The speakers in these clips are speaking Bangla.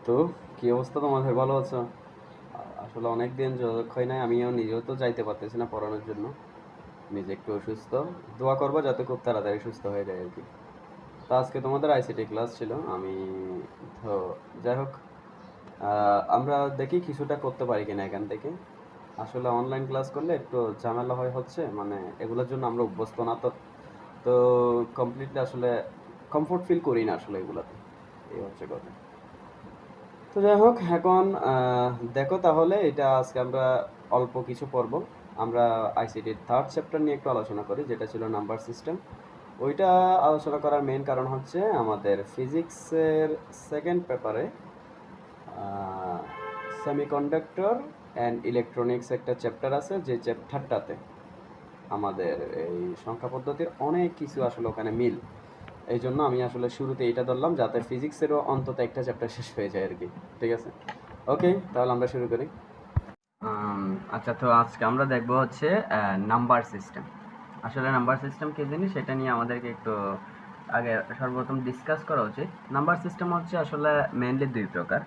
তো কি অবস্থা তোমাদের, ভালো আছো? আসলে অনেক দিন যোগাযোগ হয় নাই, আমিও নিজেও তো যাইতে পারতেছি না পড়ানোর জন্য। নিজে একটু অসুস্থ। দোয়া করবো যাতে খুব তাড়াতাড়ি সুস্থ হয়ে যায় আর কি। তো আজকে তোমাদের আইসিটি ক্লাস ছিল, আমি তো যাই হোক, আমরা দেখি কিছুটা করতে পারি কিনা এখান থেকে। আসলে অনলাইন ক্লাস করলে একটু ঝামেলা হচ্ছে, মানে এগুলোর জন্য আমরা অভ্যস্ত না তো। তো কমপ্লিটলি আসলে কমফোর্ট ফিল করি না আসলে এগুলাতে। এই হচ্ছে কথা। তো যাই হোক, এখন দেখো তাহলে এটা আজকে আমরা অল্প কিছু পড়ব। আমরা আইসিটির থার্ড চ্যাপ্টার নিয়ে একটু আলোচনা করি, যেটা ছিল নাম্বার সিস্টেম। ওইটা আলোচনা করার মেন কারণ হচ্ছে আমাদের ফিজিক্সের সেকেন্ড পেপারে সেমিকন্ডাক্টর অ্যান্ড ইলেকট্রনিক্স একটা চ্যাপ্টার আছে, যে চ্যাপ্টারটাতে আমাদের এই সংখ্যা পদ্ধতির অনেক কিছু আসলে ওখানে মিল। এই জন্য আমি আসলে শুরুতে এটা ধরলাম, যাতে ফিজিক্সেরও অন্তত একটা চ্যাপ্টার শেষ হয়ে যায় আর কি। ঠিক আছে, ওকে, তাহলে আমরা শুরু করি। আচ্ছা, তো আজকে আমরা দেখব হচ্ছে নাম্বার সিস্টেম। আসলে নাম্বার সিস্টেম কি জিনিস সেটা নিয়ে আমাদেরকে একটু আগে সর্বপ্রথম ডিসকাস করা উচিত। নাম্বার সিস্টেম হচ্ছে আসলে মেইনলি দুই প্রকার।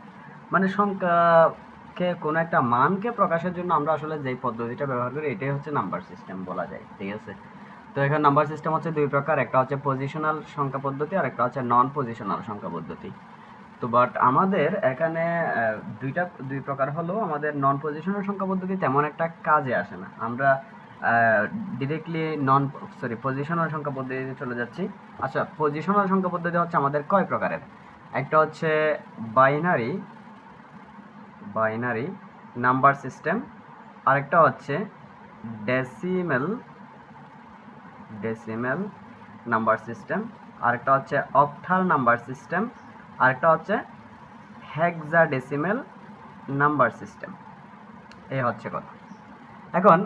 মানে সংখ্যাকে কোনো একটা মানকে প্রকাশের জন্য আমরা আসলে যেই পদ্ধতিটা ব্যবহার করি এটাই হচ্ছে নাম্বার সিস্টেম বলা যায়। ঠিক আছে, তো এখানে নাম্বার সিস্টেম হচ্ছে দুই প্রকার, একটা হচ্ছে পজিশনাল সংখ্যা পদ্ধতি আর একটা হচ্ছে নন পজিশনাল সংখ্যা পদ্ধতি। তো বাট আমাদের এখানে দুই প্রকার হলেও আমাদের নন পজিশনাল সংখ্যা পদ্ধতি তেমন একটা কাজে আসে না। আমরা ডিরেক্টলি পজিশনাল সংখ্যা পদ্ধতিতে চলে যাচ্ছি। আচ্ছা, পজিশনাল সংখ্যা পদ্ধতি হচ্ছে আমাদের কয় প্রকারের? একটা হচ্ছে বাইনারি বাইনারি নাম্বার সিস্টেম, আরেকটা হচ্ছে ডেসিমেল ডেসিমেল নাম্বার সিস্টেম, আরেকটা হচ্ছে অক্টাল নাম্বার সিস্টেম, আরেকটা হচ্ছে হেক্সাডেসিমেল নাম্বার সিস্টেম। এই হচ্ছে কথা। এখন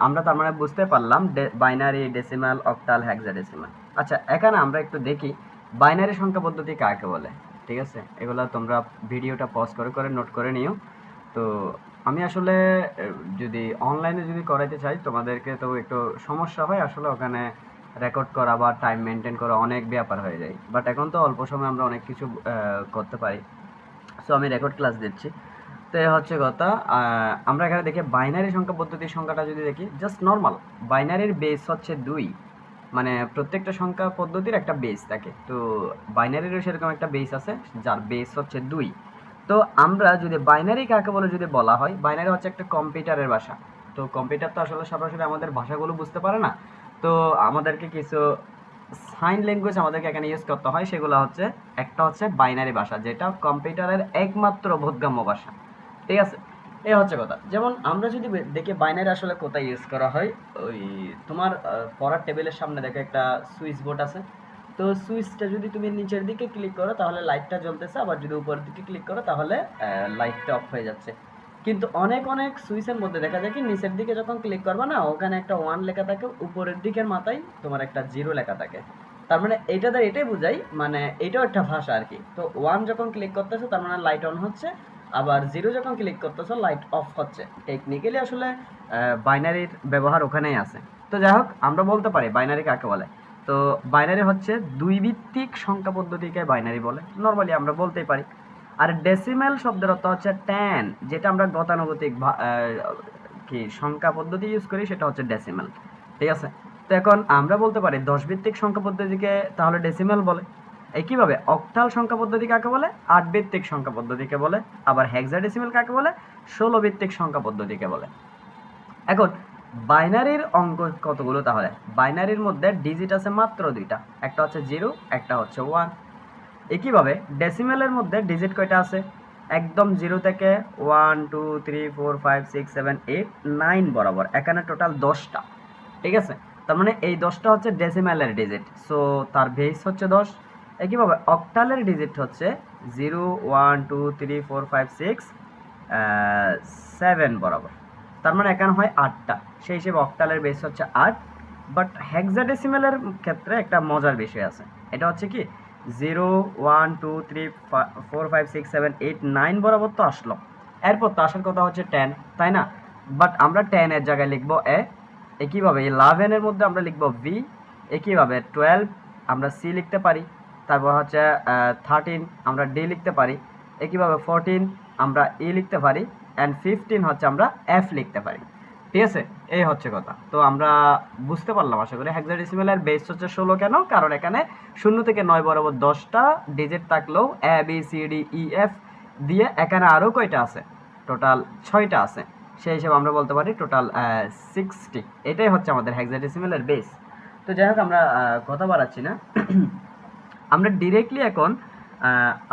আমরা তার মানে বুঝতে পারলাম বাইনারি, ডেসিমাল, অক্টাল, হেক্সাডেসিমাল। আচ্ছা, এখানে আমরা একটু দেখি বাইনারি সংখ্যা পদ্ধতি কাকে বলে। ঠিক আছে, এগুলো তোমরা ভিডিওটা পজ করে করে নোট করে নিও। তো আমি আসলে যদি অনলাইনে যদি করাইতে চাই তোমাদেরকে, তো একটু সমস্যা হয় আসলে ওখানে রেকর্ড করা বা টাইম মেনটেন করা অনেক ব্যাপার হয়ে যায়। বাট এখন তো অল্প সময় আমরা অনেক কিছু করতে পারি। সো আমি রেকর্ড ক্লাস দিচ্ছি। তো এ হচ্ছে কথা। আমরা এখানে দেখি বাইনারি সংখ্যা পদ্ধতির সংখ্যাটা যদি দেখি, জাস্ট নর্মাল বাইনারির বেস হচ্ছে 2। মানে প্রত্যেকটা সংখ্যা পদ্ধতির একটা বেস থাকে, তো বাইনারিরও সেরকম একটা বেস আছে যার বেস হচ্ছে 2। তো আমরা যদি বাইনারি কাকে বলে যদি বলা হয়, বাইনারি হচ্ছে একটা কম্পিউটারের ভাষা। তো কম্পিউটার তো আসলে সরাসরি আমাদের ভাষাগুলো বুঝতে পারে না, তো আমাদেরকে কিছু সাইন ল্যাঙ্গুয়েজ আমাদেরকে এখানে ইউজ করতে হয়। সেগুলো হচ্ছে, একটা হচ্ছে বাইনারি ভাষা, যেটা কম্পিউটারের একমাত্র বোধগম্য ভাষা। ঠিক আছে, এই হচ্ছে কথা। যেমন আমরা যদি দেখি বাইনারি আসলে কোথায় ইউজ করা হয়, ওই তোমার পড়ার টেবিলের সামনে দেখো একটা সুইচ বোর্ড আছে। তো সুইচটা যদি তুমি নিচের দিকে ক্লিক করো তাহলে লাইটটা জ্বলতেছে, আবার যদি উপরের দিকে ক্লিক করো তাহলে লাইটটা অফ হয়ে যাচ্ছে। কিন্তু অনেক অনেক সুইচের মধ্যে দেখা যায় কি, নিচের দিকে যখন ক্লিক করবা না, ওখানে একটা 1 লেখা থাকে, উপরের দিকের মাথায় তোমার একটা 0 লেখা থাকে। তার মানে এইটা দ্বারা এটাই বোঝাই, মানে এটাও একটা ভাষা আর কি। তো 1 যখন ক্লিক করতেছো তার মানে লাইট অন হচ্ছে, আবার 0 যখন ক্লিক করতেছো লাইট অফ হচ্ছে। টেকনিক্যালি আসলে বাইনারির ব্যবহার ওখানেই আছে। তো যাই হোক, আমরা বলতে পারি বাইনারি কাকে বলে। তো বাইনারি হচ্ছে দুই ভিত্তিক সংখ্যা পদ্ধতিকে বাইনারি বলে, নর্মালি আমরা বলতেই পারি। আর ডেসিমেল শব্দের অর্থ হচ্ছে 10, যেটা আমরা গতানুগতিক কি সংখ্যা পদ্ধতি ইউজ করি সেটা হচ্ছে ডেসিমেল। ঠিক আছে, তো এখন আমরা বলতে পারি 10 ভিত্তিক সংখ্যা পদ্ধতিকে তাহলে ডেসিমেল বলে। একইভাবে অক্টাল সংখ্যা পদ্ধতি কাকে বলে? 8 ভিত্তিক সংখ্যা পদ্ধতিকে বলে। আবার হেক্সাডেসিমেল কাকে বলে? 16 ভিত্তিক সংখ্যা পদ্ধতিকে বলে। এখন বাইনারির অঙ্ক কতগুলো? তাহলে বাইনারির মধ্যে ডিজিট আছে মাত্র 2টা, একটা হচ্ছে 0, একটা হচ্ছে 1। একইভাবে ডেসিমেলের মধ্যে ডিজিট কয়টা আছে? একদম 0 থেকে 1 2 3 4 5 6 7 8 9 বরাবর, এখানে টোটাল 10টা। ঠিক আছে, তার মানে এই 10টা হচ্ছে ডেসিমেলের ডিজিট, সো তার বেস হচ্ছে 10। একইভাবে অক্টালের ডিজিট হচ্ছে 0 1 2 3 4 5 6 7 বরাবর, তার মানে এখানে হয় 8টা। সেই হিসেবে অক্টালের বেস হচ্ছে 8। বাট হেক্সাডেসিমেলের ক্ষেত্রে একটা মজার বিষয় আছে, এটা হচ্ছে কি 0 1 2 3 4 5 6 7 8 9 বরাবর তো আসলো, এরপর তো আসার কথা হচ্ছে 10, তাই না? বাট আমরা 10 এর জায়গায় লিখবো এ। একইভাবে 11 এর মধ্যে আমরা লিখবো বি। একইভাবে 12 আমরা সি লিখতে পারি। তারপর হচ্ছে 13 আমরা ডি লিখতে পারি। একইভাবে 14 আমরা ই লিখতে পারি, অ্যান্ড 15 হচ্ছে আমরা এফ লিখতে পারি। ঠিক আছে, এই হচ্ছে কথা। তো আমরা বুঝতে পারলাম আশা করি হেক্সাডেসিমেলের বেস হচ্ছে 16 কেন, কারণ এখানে 0 থেকে 9 বরাবর 10টা ডিজিট থাকলেও A B C D E F দিয়ে এখানে আরও কয়টা আছে, টোটাল 6টা আছে, সেই হিসেবে আমরা বলতে পারি টোটাল 60। এটাই হচ্ছে আমাদের হেক্সাডেসিমেলের বেস। তো যাই হোক আমরা কথা বাড়াচ্ছি না, আমরা ডিরেক্টলি এখন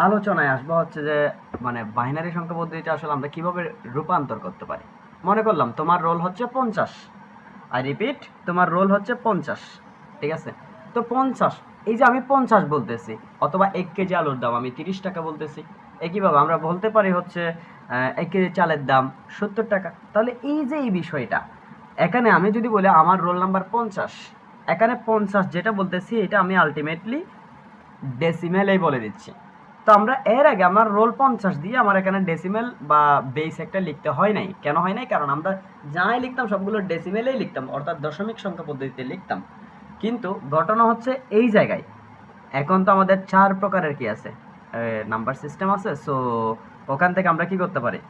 আলোচনায় আসবো হচ্ছে যে মানে বাইনারি সংখ্যা পদ্ধতিটা আসলে আমরা কিভাবে রূপান্তর করতে পারি। মনে করলাম তোমার রোল হচ্ছে 50, আই রিপিট, তোমার রোল হচ্ছে 50, ঠিক আছে। তো 50, এই যে আমি 50 বলতেছি, অথবা 1 কেজি আলুর দাম আমি 30 টাকা বলতেছি, একইভাবে আমরা বলতে পারি হচ্ছে 1 কেজি চালের দাম 70 টাকা। তাহলে এই যে এই বিষয়টা, এখানে আমি যদি বলি আমার রোল নাম্বার 50, এখানে 50 যেটা বলতেছি এটা আমি আলটিমেটলি ডেসিমেলেই বলে দিচ্ছি। তো আমরা এর আগে আমার রোল 50 দিয়ে আমার এখানে ডেসিমেল বা বেস একটা লিখতে হয় নাই। কেন হয় নাই? কারণ আমরা যাই লিখতাম সবগুলো ডেসিমেলেই লিখতাম, অর্থাৎ দশমিক সংখ্যা পদ্ধতিতে লিখতাম। কিন্তু ঘটনা হচ্ছে এই জায়গায় এখন তো আমাদের 4 প্রকারের কি আছে, নাম্বার সিস্টেম আছে। সো ওখান থেকে আমরা কি করতে পারি,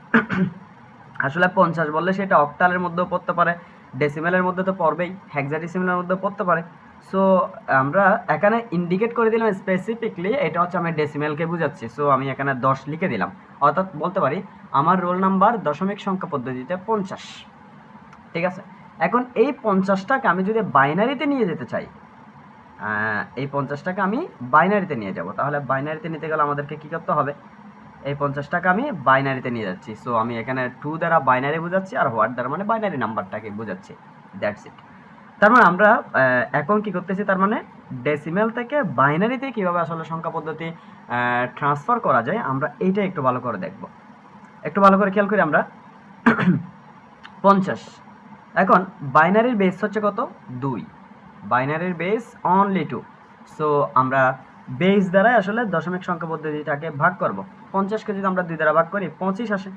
আসলে 50 বললে সেটা অক্টালের মধ্যেও পড়তে পারে, ডেসিমেলের মধ্যে তো পড়বেই, হেক্সাডেসিমেলের মধ্যে পড়তে পারে। সো আমরা এখানে ইন্ডিকেট করে দিলাম স্পেসিফিকলি এটা হচ্ছে আমি ডেসিমেলকে বুঝাচ্ছি। সো আমি এখানে 10 লিখে দিলাম, অর্থাৎ বলতে পারি আমার রোল নাম্বার দশমিক সংখ্যা পদ্ধতিতে 50। ঠিক আছে, এখন এই 50টাকে আমি যদি বাইনারিতে নিয়ে যেতে চাই, এই 50টাকে আমি বাইনারিতে নিয়ে যাব, তাহলে বাইনারিতে নিতে গেলে আমাদেরকে কী করতে হবে, এই 50টাকে আমি বাইনারিতে নিয়ে যাচ্ছি। সো আমি এখানে 2 দ্বারা বাইনারি বোঝাচ্ছি, আর হোয়াট দ্বারা মানে বাইনারি নাম্বারটাকে বোঝাচ্ছি, দ্যাটস ইট। তার মানে আমরা এখন কি করতেছি, তার মানে ডেসিমেল থেকে বাইনারিতে কিভাবে আসলে সংখ্যা পদ্ধতি ট্রান্সফার করা যায় আমরা এইটা একটু ভালো করে দেখব। একটু ভালো করে খেয়াল করি আমরা 50, এখন বাইনারির বেস হচ্ছে কত, 2, বাইনারির বেস অনলি 2। সো আমরা বেস দ্বারা আসলে দশমিক সংখ্যা পদ্ধতিটাকে ভাগ করব। 50কে যদি আমরা 2 দ্বারা ভাগ করি 25 আসে,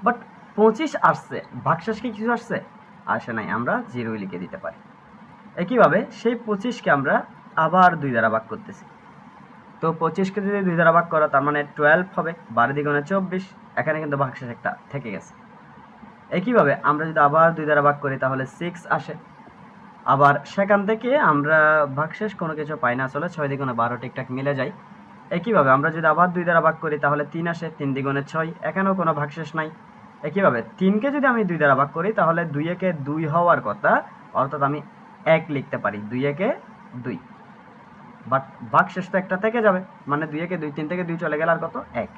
বাট 25 আসছে, ভাগশেষ কি কিছু আসছে, আসে নাই, আমরা 0 লিখে দিতে পারি। একইভাবে সেই 25কে আমরা আবার 2 দ্বারা ভাগ করতেছি। তো 25কে যদি 2 দ্বারা ভাগ করা তার মানে 12 হবে, 12 দ্বিগুণে 24, এখানে কিন্তু ভাগশেষ একটা থেকে গেছে। একইভাবে আমরা যদি আবার 2 দ্বারা ভাগ করি তাহলে 6 আসে, আবার সেখান থেকে আমরা ভাগশেষ কোনো কিছু পাই না, আসলে 6 দ্বিগুণে 12 ঠিকঠাক মিলে যায়। একইভাবে আমরা যদি আবার 2 দ্বারা ভাগ করি তাহলে 3 আসে, 3 দ্বিগুণে 6, এখানেও কোনো ভাগশেষ নাই। একইভাবে 3কে যদি আমি 2 দ্বারা ভাগ করি তাহলে 2 একে 2 হওয়ার কথা, অর্থাৎ আমি 1 লিখতে পারি, 2 একে 2, বাট ভাগশেষ তো একটা থেকে যাবে, মানে 2 একে 2, 3 থেকে 2 চলে গেলে আর কত, 1।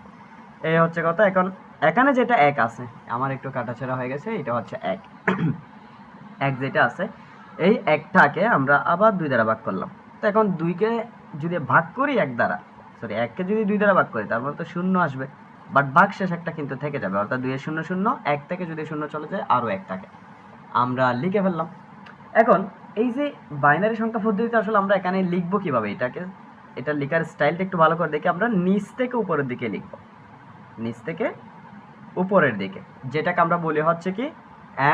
এই হচ্ছে কথা। এখন এখানে যেটা 1 আছে, আমার একটু কাটাছেড়া হয়ে গেছে, এটা হচ্ছে 1 1 যেটা আছে, এই 1টাকে আমরা আবার 2 দ্বারা ভাগ করলাম। তো এখন 2কে যদি ভাগ করি 1 দ্বারা, সরি 1কে যদি 2 দ্বারা ভাগ করি তার মানে তো 0 আসবে, বাট ভাগশেষ একটা কিন্তু থেকে যাবে, অর্থাৎ 2 এর 0 0, 1 থেকে যদি 0 চলে যায় আরও 1 থাকে, আমরা লিখে ফেললাম। এখন এই যে বাইনারি সংখ্যা পদ্ধতিতে আসলে আমরা এখানে লিখবো কিভাবে এটাকে, এটা লেখার স্টাইলটা একটু ভালো করে দেখি। আমরা নিচ থেকে উপরের দিকে লিখব, নিচ থেকে উপরের দিকে, যেটাকে আমরা বলি হচ্ছে কি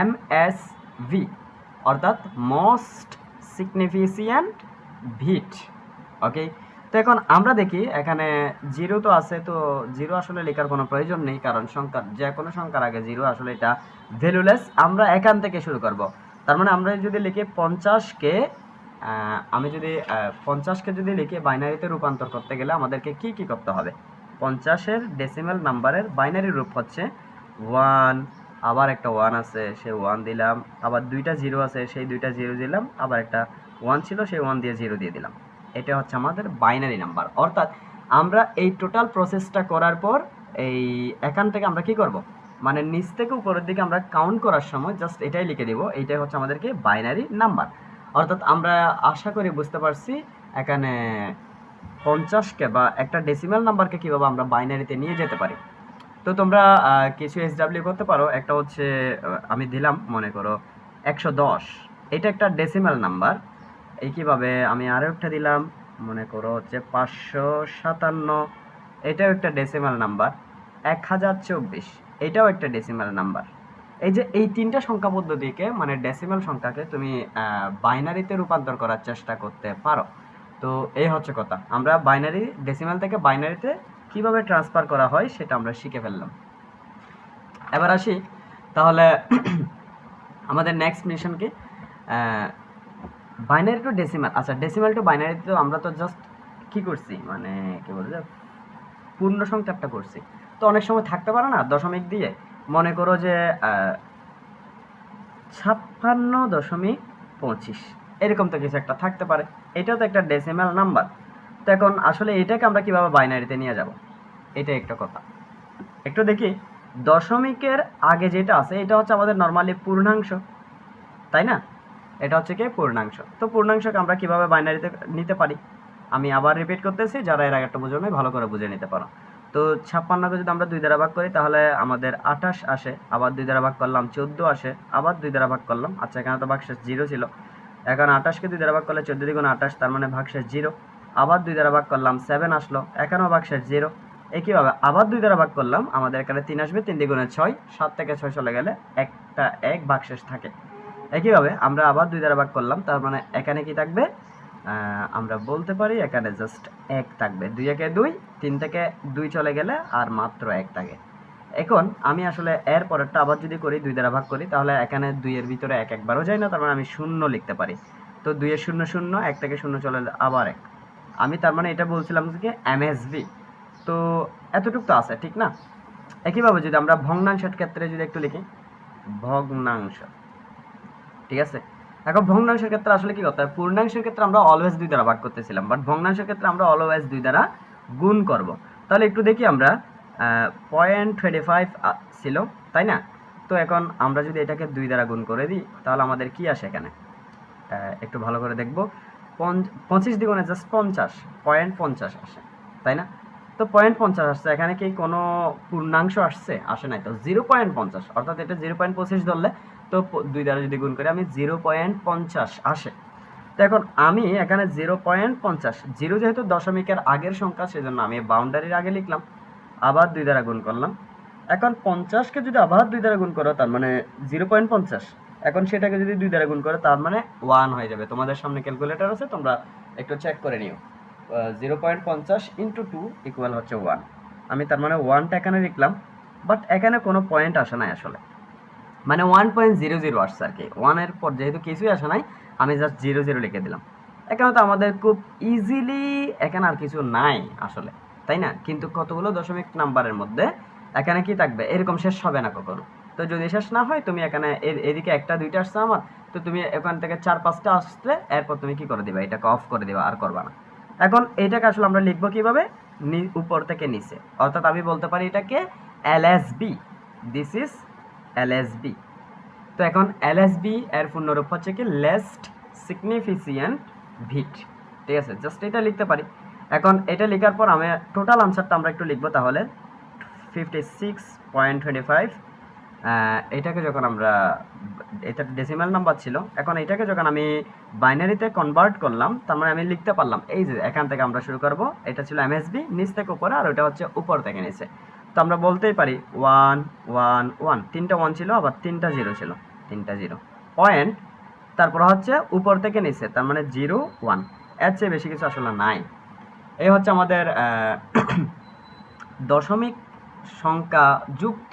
MSV, অর্থাৎ মোস্ট সিগনিফিকেন্ট বিট। ওকে, তো এখন আমরা দেখি এখানে 0 তো আছে, তো 0 আসলে লেখার কোনো প্রয়োজন নেই, কারণ সংখ্যার যে কোনো সংখ্যার আগে 0 আসলে এটা ভ্যালুলেস। আমরা এখান থেকে শুরু করব, তার মানে আমরা যদি লিখি 50কে, আমি যদি 50কে যদি লিখি বাইনারিতে রূপান্তর করতে গেলে আমাদেরকে কি কি করতে হবে, 50-এর ডেসিমেল নাম্বারের বাইনারি রূপ হচ্ছে 1, আবার একটা 1 আছে সেই 1 দিলাম, আবার 2টা 0 আছে সেই 2টা 0 দিলাম, আবার একটা 1 ছিল সেই 1 দিয়ে 0 দিয়ে দিলাম। এটা হচ্ছে আমাদের বাইনারি নাম্বার। অর্থাৎ আমরা এই টোটাল প্রসেসটা করার পর এই এখান থেকে আমরা কি করব, মানে নিচ থেকে উপরের দিকে আমরা কাউন্ট করার সময় জাস্ট এটাই লিখে দিব, এইটাই হচ্ছে আমাদেরকে বাইনারি নাম্বার। অর্থাৎ আমরা আশা করি বুঝতে পারছি এখানে 50কে বা একটা ডেসিমেল নাম্বারকে কীভাবে আমরা বাইনারিতে নিয়ে যেতে পারি। তো তোমরা কিছু SW করতে পারো, একটা হচ্ছে আমি দিলাম মনে করো 110, এটা একটা ডেসিমেল নাম্বার। এইভাবে আমি আরও একটা দিলাম মনে করো হচ্ছে 557, এটাও একটা ডেসিমেল নাম্বার। 1024, এটাও একটা ডেসিমেল নাম্বার। এই যে এই 3টা সংখ্যা পদ্ধতিকে মানে ডেসিমেল সংখ্যাকে তুমি বাইনারিতে রূপান্তর করার চেষ্টা করতে পারো। তো এই হচ্ছে কথা, আমরা বাইনারি ডেসিমেল থেকে বাইনারিতে কিভাবে ট্রান্সফার করা হয় সেটা আমরা শিখে ফেললাম। এবার আসি তাহলে আমাদের নেক্সট মিশন কি, বাইনারি টু ডেসিমাল। আচ্ছা, ডেসিমাল টু বাইনারি তো আমরা তো জাস্ট কি করছি, মানে কি বলে যে পূর্ণ সংখ্যাটা করছি। তো অনেক সময় থাকতে পারে না দশমিক দিয়ে, মনে করো যে 56.25 এরকম তো কিছু একটা থাকতে পারে, এটাও তো একটা ডেসিমাল নাম্বার। তো এখন আসলে এটাকে আমরা কিভাবে বাইনারিতে নিয়ে যাব, এটা একটা কথা। একটু দেখি, দশমিকের আগে যেটা আছে এটা হচ্ছে আমাদের নর্মালি পূর্ণাংশ, তাই না? এটা হচ্ছে কি পূর্ণাংশ। তো পূর্ণাংশকে আমরা কিভাবে বাইনারিতে নিতে পারি, আমি আবার রিপিট করতেছি, যারা এর আগেরটা বুঝো নাই ভালো করে বুঝে নিতে পারো। তো 56কে যদি আমরা 2 দ্বারা ভাগ করি তাহলে আমাদের 28 আসে, আবার 2 দ্বারা ভাগ করলাম 14 আসে, আবার 2 দ্বারা ভাগ করলাম, আচ্ছা এখানে তো ভাগশেষ 0 ছিল, এখন 28কে 2 দ্বারা ভাগ করলে 14 দ্বিগুণ 28, তার মানে ভাগশেষ 0, আবার 2 দ্বারা ভাগ করলাম 7 আসলো, এখানেও ভাগশেষ 0। একইভাবে আবার 2 দ্বারা ভাগ করলাম, আমাদের এখানে 3 আসবে, 3 দ্বিগুণে 6, 7 থেকে 6 চলে গেলে একটা 1 ভাগশেষ থাকে। একইভাবে আমরা আবার 2 দ্বারা ভাগ করলাম, তার মানে এখানে কি থাকবে, আমরা বলতে পারি এখানে জাস্ট 1 থাকবে, 2 একে 2, 3 থেকে 2 চলে গেলে আর মাত্র 1 থাকে। এখন আমি আসলে এর পরেরটা আবার যদি করি 2 দ্বারা ভাগ করি তাহলে এখানে 2 এর ভিতরে 1 একবারও যায় না, তার মানে আমি 0 লিখতে পারি। তো 2 এর 0 0, 1 থেকে 0 চলে আবার 1, আমি তার মানে এটা বলছিলাম যে এমএসভি। তো এতটুকু তো আছে, ঠিক না? একইভাবে যদি আমরা ভগ্নাংশের ক্ষেত্রে যদি একটু লিখি, ভগ্নাংশ, ঠিক আছে? এখন ভগ্নাংশের ক্ষেত্রে আসলে কি করতে হয়, পূর্ণাংশের ক্ষেত্রে আমরা অলওয়েজ 2 দ্বারা ভাগ করতেছিলাম, বাট ভগ্নাংশের ক্ষেত্রে আমরা অলওয়েজ 2 দ্বারা গুণ করব। তাহলে একটু দেখি, আমরা 0.25 ছিল, তাই না? তো এখন আমরা যদি এটাকে 2 দ্বারা গুণ করে দিই তাহলে আমাদের কি আসে এখানে, একটু ভালো করে দেখব, 25 দ্বিগুণে জাস্ট 50, 0.50 আসে, তাই না? তো 0.50 আসছে, এখানে কি কোনো পূর্ণাংশ আসছে? আসে নাই তো, 0.50, অর্থাৎ এটা 0.25 ধরলে তো 2 দ্বারা যদি গুণ করি আমি 0.50 আসে। তো এখন আমি এখানে 0.50, 0 যেহেতু দশমিকের আগের সংখ্যা সেজন্য আমি বাউন্ডারির আগে লিখলাম, আবার 2 দ্বারা গুণ করলাম। এখন 50কে যদি আবার 2 দ্বারা গুণ করো তার মানে 0.50, এখন সেটাকে যদি 2 দ্বারা গুণ করো তার মানে 1 হয়ে যাবে। তোমাদের সামনে ক্যালকুলেটর আছে, তোমরা একটু চেক করে নিও। 0.50 ইন্টু 2 ইকুয়াল হচ্ছে 1। আমি তার মানে 1টা এখানে লিখলাম, বাট এখানে কোনো পয়েন্ট আসে নাই আসলে, মানে 1.00 আসছে আর কি। 1 এর পর যেহেতু কিছুই আসে নাই আমি জাস্ট 00 লিখে দিলাম। এখানে তো আমাদের খুব ইজিলি এখানে আর কিছু নাই আসলে, তাই না? কিন্তু কতগুলো দশমিক নাম্বারের মধ্যে এখানে কি থাকবে, এরকম শেষ হবে না কখনো। তো যদি শেষ না হয়, তুমি এখানে এদিকে 1টা 2টা আসছে আমার, তো তুমি এখান থেকে 4-5টা আসলে এরপর তুমি কি করে দিবা, এটাকে অফ করে দিবা, আর করবা না। এখন এটাকে আসলে আমরা লিখবো কিভাবে, উপর থেকে নিচে, অর্থাৎ আমি বলতে পারি এটাকে এলএসবি, দিস ইজ এলএসবি। তো এখন এলএসবি এর পূর্ণরূপ হচ্ছে কি লেস্ট সিগনিফিসিয়েন্ট বিট, ঠিক আছে? জাস্ট এটা লিখতে পারি। এখন এটা লেখার পর আমি টোটাল আনসারটা আমরা একটু লিখবো, তাহলে 56.25, এটাকে যখন আমরা, এটা ডেসিমাল নাম্বার ছিল, এখন এটাকে যখন আমি বাইনারিতে কনভার্ট করলাম তার মানে আমি লিখতে পারলাম, এই যে এখান থেকে আমরা শুরু করব, এটা ছিল এমএসবি নিচ থেকে উপরে, আর ওটা হচ্ছে উপর থেকে নিচে। তো আমরা বলতেই পারি 1 1 1, 3টা 1 ছিল, আবার 3টা 0 ছিল, 3টা 0 পয়েন্ট, তারপর হচ্ছে উপর থেকে নিচে, তার মানে 0 1, এর চেয়ে বেশি কিছু আসলে নাই। এই হচ্ছে আমাদের দশমিক সংখ্যা যুক্ত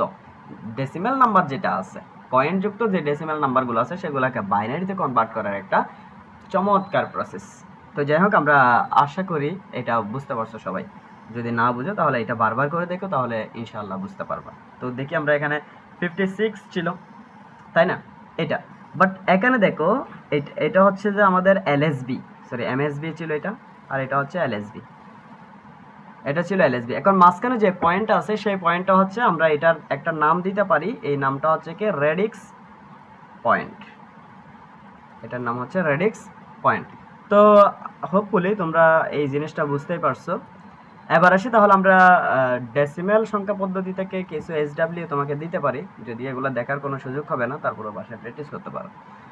ডেসিমাল নাম্বার যেটা আছে, পয়েন্ট যুক্ত যে ডেসিমাল নাম্বারগুলো আছে সেগুলোকে বাইনারিতে কনভার্ট করার একটা চমৎকার প্রসেস। তো যাই হোক, আমরা আশা করি এটা বুঝতে পারছো সবাই। যদি না বুঝো তাহলে এটা বারবার করে দেখো, তাহলে ইনশাআল্লাহ বুঝতে পারবা। তো দেখি, আমরা এখানে 56 ছিল, তাই না? এটা, বাট এখানে দেখো এটা হচ্ছে যে আমাদের এলএসবি, সরি এমএসবি ছিল এটা, আর এটা হচ্ছে এলএসবি, এটা ছিল এলএসবি। এখন মাঝখানে যে পয়েন্টটা আছে সেই পয়েন্টটা হচ্ছে, আমরা এটার একটা নাম দিতে পারি, এই নামটা হচ্ছে কি রেডিক্স পয়েন্ট, এটার নাম হচ্ছে রেডিক্স পয়েন্ট। তো হোপফুলি তোমরা এই জিনিসটা বুঝতেই পারছো। এবার আসি তাহলে আমরা ডেসিমাল সংখ্যা পদ্ধতি থেকে কিছু এসডব্লিউ তোমাকে দিতে পারি, যদি এগুলো দেখার কোনো সুযোগ হবে না, তারপরে বাসায় প্র্যাকটিস করতে পারো।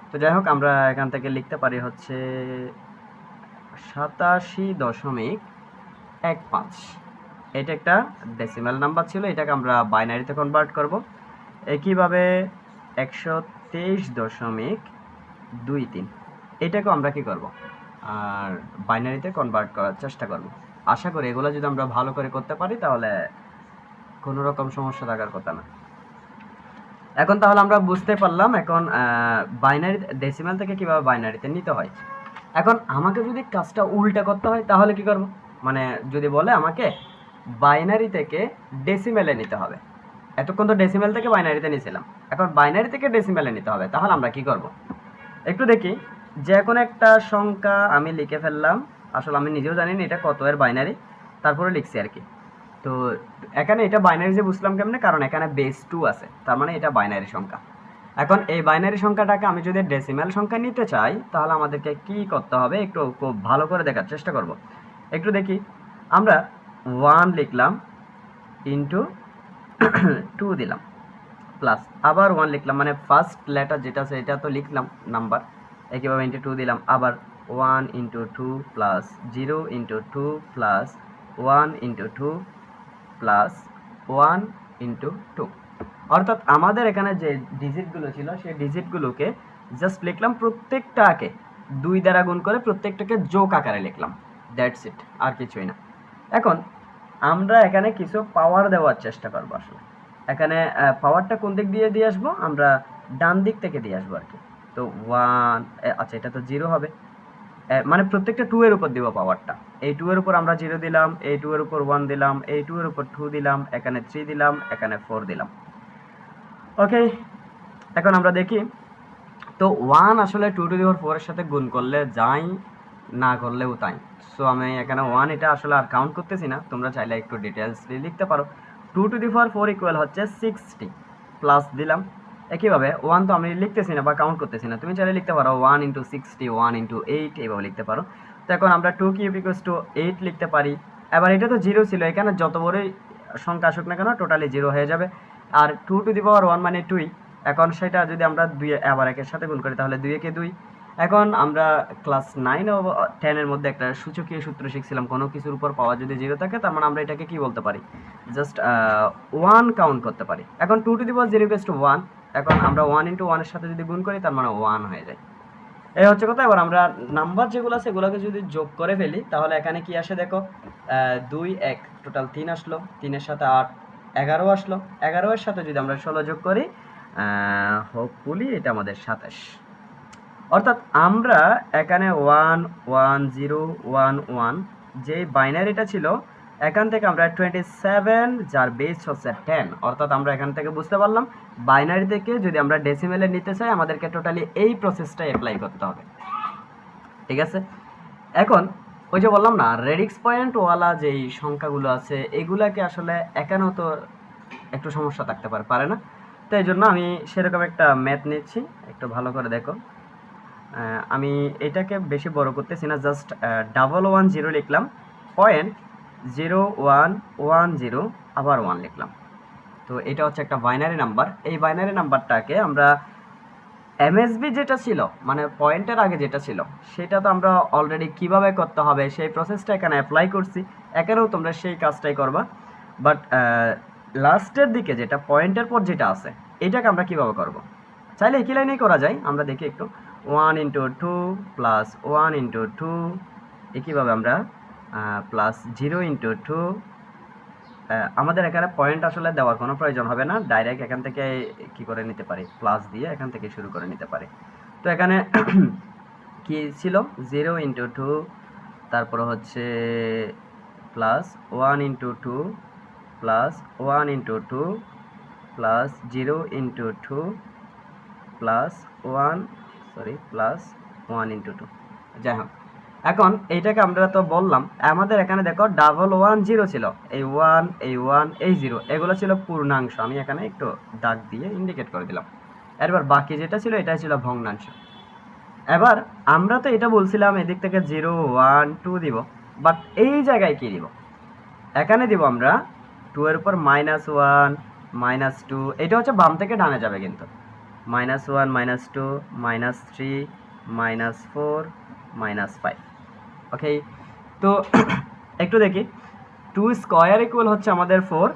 তো যাই হোক, আমরা এখান থেকে লিখতে পারি হচ্ছে 87.15, এটা একটা ডেসিমাল নাম্বার ছিল, এটাকে আমরা বাইনারিতে কনভার্ট করব। একইভাবে 123.23, এটাকেও আমরা কি করব, আর বাইনারিতে কনভার্ট করার চেষ্টা করব। আশা করি এগুলো যদি আমরা ভালো করে করতে পারি তাহলে কোনো রকম সমস্যা থাকার কথা না। এখন তাহলে আমরা বুঝতে পারলাম এখন বাইনারি ডেসিমাল থেকে কিভাবে বাইনারিতে নিতে হয়। এখন আমাকে যদি কাজটা উল্টা করতে হয় তাহলে কি করব, মানে যদি বলে আমাকে বাইনারি থেকে ডেসিমেলে নিতে হবে, এতক্ষণ তো ডেসিমেল থেকে বাইনারিতে নিয়েছিলাম, এখন বাইনারি থেকে ডেসিমেলে নিতে হবে, তাহলে আমরা কি করব একটু দেখি। যে কোনো একটা সংখ্যা আমি লিখে ফেললাম, আসলে আমি নিজেও জানি না এটা কত এর বাইনারি, তারপরে লিখছি আর কি। তো এখানে এটা বাইনারি যে বুঝলাম কেমনে, কারণ এখানে বেস 2 আছে, তার মানে এটা বাইনারি সংখ্যা। এখন এই বাইনারি সংখ্যাটাকে আমি যদি ডেসিমাল সংখ্যা নিতে চাই তাহলে আমাদেরকে কি করতে হবে একটু খুব ভালো করে দেখার চেষ্টা করব। একটু দেখি, আমরা 1 লিখলাম ইন্টু 2 দিলাম প্লাস আবার 1 লিখলাম, মানে ফার্স্ট লেটার যেটা আছে এটা তো লিখলাম নাম্বার, একইভাবে ইন্টু 2 দিলাম, আবার 1 into 2 plus 0 into 2 plus 1 into 2 plus 1 into 2। অর্থাৎ আমাদের এখানে যে ডিজিটগুলো ছিল সেই ডিজিটগুলোকে জাস্ট লিখলাম, প্রত্যেকটাকে 2 দ্বারা গুণ করে প্রত্যেকটাকে যোগ আকারে লিখলাম, দ্যাটস ইট, আর কিছুই না। এখন আমরা এখানে কিছু পাওয়ার দেওয়ার চেষ্টা করবো। আসলে এখানে পাওয়ারটা কোন দিক দিয়ে দিয়ে আসবো, আমরা ডান দিক থেকে দিয়ে আসবো আর কি। তো 1, আচ্ছা এটা তো 0 হবে, মানে প্রত্যেকটা 2 এর উপর দিব পাওয়ারটা। এই 2 এর উপর আমরা 0 দিলাম, এই 2 এর উপর 1 দিলাম, এই 2 এর উপর 2 দিলাম, এখানে 3 দিলাম, এখানে 4 দিলাম। ওকে, এখন আমরা দেখি তো 1 আসলে 2 টু দি পাওয়ার 4 এর সাথে গুণ করলে যাই, না করলেও তাই। সো আমি এখানে 1 এটা আসলে আর কাউন্ট করতেছি না, তোমরা চাইলে একটু ডিটেইলসলি লিখতে পারো। 2 টু দি পাওয়ার 4 ইকুয়াল হচ্ছে 60 প্লাস দিলাম। একইভাবে 1 তো আমি লিখতেছি না বা কাউন্ট করতেছি না, তুমি চাইলে লিখতে পারো 1 ইন্টু 60, 1 ইন্টু 8 এইভাবে লিখতে পারো। তো এখন আমরা 2 কিউব ইকুয়ালস টু 8 লিখতে পারি। এবার এটা তো 0 ছিল, এখানে যত বড়ই সংখ্যা আসুক না কেন টোটালি 0 হয়ে যাবে। আর 2 টু দি পাওয়ার 1 মানে 2, এখন সেটা যদি আমরা 2 আবার একের সাথে গুণ করি তাহলে 2 একে 2। এখন আমরা ক্লাস 9 ও 10 এর মধ্যে একটা সূচকীয় সূত্র শিখছিলাম, কোনো কিছুর উপর পাওয়ার যদি 0 থাকে তার মানে আমরা এটাকে কি বলতে পারি, জাস্ট 1 কাউন্ট করতে পারি। এখন 2 to the power 0 equals to 1, এখন আমরা 1 ইন্টু 1 এর সাথে যদি গুণ করি তার মানে 1 হয়ে যায়। এই হচ্ছে কথা। এবার আমরা নাম্বার যেগুলো আছে এগুলোকে যদি যোগ করে ফেলি তাহলে এখানে কি আসে দেখো, 2 1 টোটাল 3 আসলো, 3 এর সাথে 8 11 আসলো, 11 এর সাথে যদি আমরা 16 যোগ করি হোপফুলি এটা আমাদের 27। অর্থাৎ আমরা এখানে 1 1 0 1 1 যে বাইনারিটা ছিল এখান থেকে আমরা 27 যার বেস হচ্ছে 10, অর্থাৎ আমরা এখান থেকে বুঝতে পারলাম বাইনারি থেকে যদি আমরা ডেসিমেলে নিতে চাই আমাদেরকে টোটালি এই প্রসেসটা অ্যাপ্লাই করতে হবে। ঠিক আছে, এখন ওই যে বললাম না রেডিক্স পয়েন্ট ওয়ালা যেই সংখ্যাগুলো আছে এগুলাকে আসলে এখানেও তো একটু সমস্যা থাকতে পারে না। তো এই জন্য আমি সেরকম একটা ম্যাথ নিচ্ছি, একটু ভালো করে দেখো। আমি এটাকে বেশি বড় করতেছি না, জাস্ট 110 লিখলাম, 0.0110 আবার 1 লিখলাম। তো এটা হচ্ছে একটা বাইনারি নাম্বার। এই বাইনারি নাম্বারটাকে আমরা এমএসবি যেটা ছিল মানে পয়েন্টের আগে যেটা ছিল সেটা তো আমরা অলরেডি কিভাবে করতে হবে সেই প্রসেসটা এখানে অ্যাপ্লাই করছি, এখানেও তোমরা সেই কাজটাই করবা। বাট লাস্টের দিকে যেটা পয়েন্টের পর যেটা আছে এটাকে আমরা কিভাবে করব, চাইলে একই লাইনেই করা যায়। আমরা দেখি একটু 1 ইন্টু 2 প্লাস 1 ইন্টু 2, একইভাবে আমরা প্লাস 0 ইন্টু 2। আমাদের এখানে পয়েন্ট আসলে দেওয়ার কোনো প্রয়োজন হবে না, ডাইরেক্ট এখান থেকে কি করে নিতে পারি, প্লাস দিয়ে এখান থেকে শুরু করে নিতে পারি। তো এখানে কি ছিল 0 ইন্টু 2, তারপর হচ্ছে plus 1 into 2 plus 1 into 2 plus 0 into 2 plus 1 into 2। যাই হোক, এখন এইটাকে আমরা তো বললাম আমাদের এখানে দেখো 110 ছিল, এই 1 এই 1 এই 0 এগুলো ছিল পূর্ণাংশ, আমি এখানে একটু দাগ দিয়ে ইন্ডিকেট করে দিলাম। এরপর বাকি যেটা ছিল এটাই ছিল ভগ্নাংশ। এবার আমরা তো এটা বলছিলাম এদিক থেকে 0 1 2 দিব, বাট এই জায়গায় কি দিব, এখানে দিব আমরা 2 এর উপর -1 -2, এটা হচ্ছে বাম থেকে ডানে যাবে কিন্তু, -1 -2 -3 -4 -5। ওকে, তো একটু দেখি 2 স্কয়ার ইকুয়াল হচ্ছে আমাদের 4,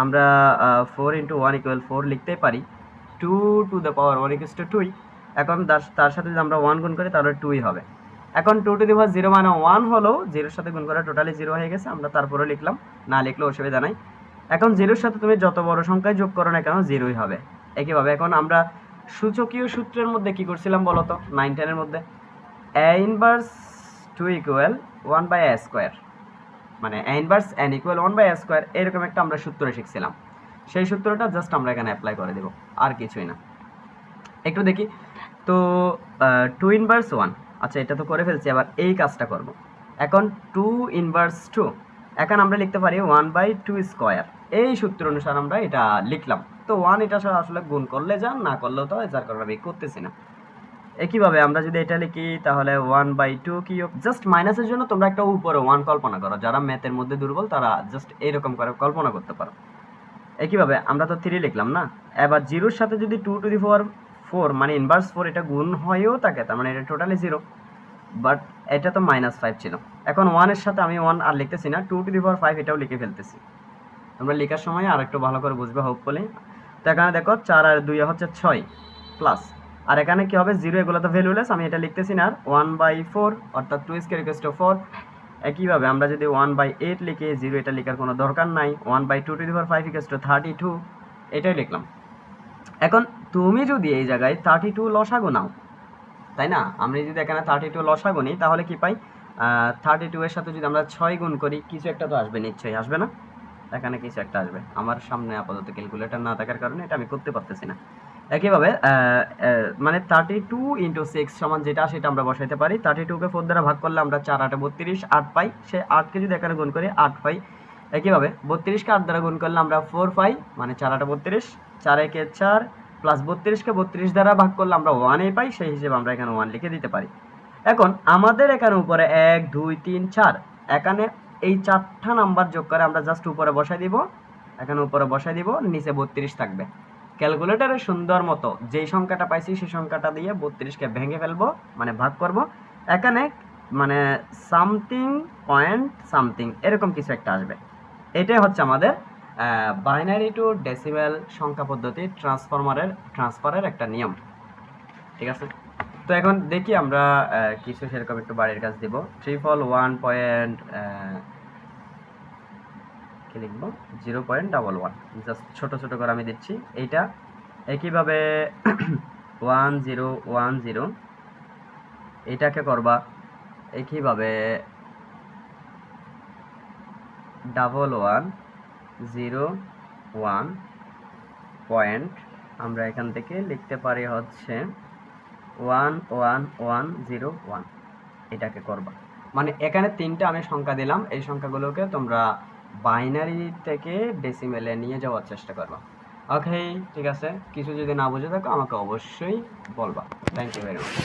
আমরা 4 ইন্টু 1 ইকুয়াল 4 লিখতেই পারি। 2 to the power 1 equals to 2, এখন তার সাথে যদি আমরা 1 গুণ করি তাহলে 2ই হবে। এখন 2 টু দি পাওয়ার 0 মানে 1 হলো, 0 এর সাথে গুণ করে টোটালি 0 হয়ে গেছে, আমরা তারপরে লিখলাম, না লিখলেও অসুবিধা নাই। এখন 0 এর সাথে তুমি যত বড় সংখ্যায় যোগ করো না কেন 0ই হবে। একইভাবে এখন আমরা সূচকীয় সূত্রের মধ্যে কি করছিলাম বলো তো, 9 10 এর মধ্যে a inverse 2 equal 1 by a square, মানে a inverse n equal 1 by a square, এরকম একটা আমরা সূত্র শিখছিলাম। সেই সূত্রটা জাস্ট আমরা এখানে অ্যাপ্লাই করে দেব, আর কিছুই না। একটু দেখি তো 2 ইনভার্স 1, আচ্ছা এটা তো করে ফেলছি, আবার এই কাজটা করব। এখন 2 ইনভার্স 2, এখন আমরা লিখতে পারি 1 বাই 2 স্কয়ার, এই সূত্র অনুসারে আমরা এটা লিখলাম। তো 1 এটা আসলে গুণ করলে যা, না করলেও তো যার কারণে আমি করতেছি না। একইভাবে আমরা যদি এটা লিখি তাহলে 1 বাই 2 কিউব, জাস্ট মাইনাসের জন্য তোমরা একটা উপরে 1 কল্পনা করো, যারা ম্যাথের মধ্যে দুর্বল তারা জাস্ট এরকম করে কল্পনা করতে পারো। একইভাবে আমরা তো 3 লিখলাম না, এবার 0 এর সাথে যদি 2 টু দি পাওয়ার 4 মানে ইনভার্স 4 এটা গুণ হয়েও থাকে, তার মানে এটা টোটালি 0, বাট এটা তো -5 ছিল। এখন 1 এর সাথে আমি 1 আর লিখতেছি না, 2 টু দি পাওয়ার 5 এটাও লিখে ফেলতেছি। তোমরা লেখার সময় আর একটু ভালো করে বুঝবে হোপফুলি। তো এখানে দেখো 4 আর 2 হচ্ছে 6 প্লাস, আর এখানে কি হবে 0, এগুলো তো ভ্যালুলেস, আমি এটা লিখতেছি না। আর 1/4 অর্থাৎ 2 স্কয়ার ইকুয়ালস টু 4। একইভাবে আমরা যদি 1/8 লিখি, 0 এটা লেখার কোনো দরকার নাই। 1/2 to the power 5 equals to 32, এটাই লিখলাম। এখন তুমি যদি এই জায়গায় 32 লসাগু নাও, তাই না, আমি যদি এখানে 32 লসাগু নিই তাহলে কি পাই, 32 এর সাথে যদি আমরা 6 গুণ করি কিছু একটা তো আসবে, নিশ্চয়ই আসবে না, এখানে কিছু একটা আসবে। আমার সামনে আপাতত ক্যালকুলেটর না থাকার কারণে এটা আমি করতে পারতেছি না। একইভাবে মানে 32 ইন্টু 6 সমান যেটা সেটা আমরা বসাইতে পারি। 32কে 4 দ্বারা ভাগ করলে আমরা 4 8 32 8 পাই, সে 8কে যদি এখানে গুণ করি 8 পাই। একইভাবে 32কে 8 দ্বারা গুণ করলে আমরা 4 পাই, মানে 4 8 32, 4 1 4 প্লাস 32কে 32 দ্বারা ভাগ করলে আমরা 1 পাই, সেই হিসেবে আমরা এখানে 1 লিখে দিতে পারি। এখন আমাদের এখানে উপরে 1 2 3 4, এখানে এই 4টা নাম্বার যোগ করে আমরা জাস্ট উপরে বসাই দিব, এখানে উপরে বসাই দিব, নিচে 32 থাকবে। ক্যালকুলেটরে সুন্দর মতো যেই সংখ্যাটা পাইছি সেই সংখ্যাটা দিয়ে 32কে ভেঙে ফেলবো, মানে ভাগ করব। এখানে মানে সামথিং পয়েন্ট সামথিং এরকম কিছু একটা আসবে। এটাই হচ্ছে আমাদের বাইনারি টু ডেসিমেল সংখ্যা পদ্ধতি ট্রান্সফারের একটা নিয়ম, ঠিক আছে। তো এখন দেখি আমরা কিছু সেরকম একটু বাড়ির কাজ দিব। 111 কি লিখব, 0.11, জাস্ট ছোট ছোট করে আমি দিচ্ছি এইটা। একইভাবে 1010 এটাকে করবা, একইভাবে 1101 পয়েন্ট আমরা এখান থেকে লিখতে পারি হচ্ছে 11101, এটাকে করবা। মানে এখানে 3টা আমি সংখ্যা দিলাম, এই সংখ্যাগুলোকে তোমরা বাইনারি থেকে ডেসিমেলে নিয়ে যাওয়ার চেষ্টা করবা। ওকে, ঠিক আছে। কিছু যদি না বুঝে থাকো আমাকে অবশ্যই বলবা। Thank you very much.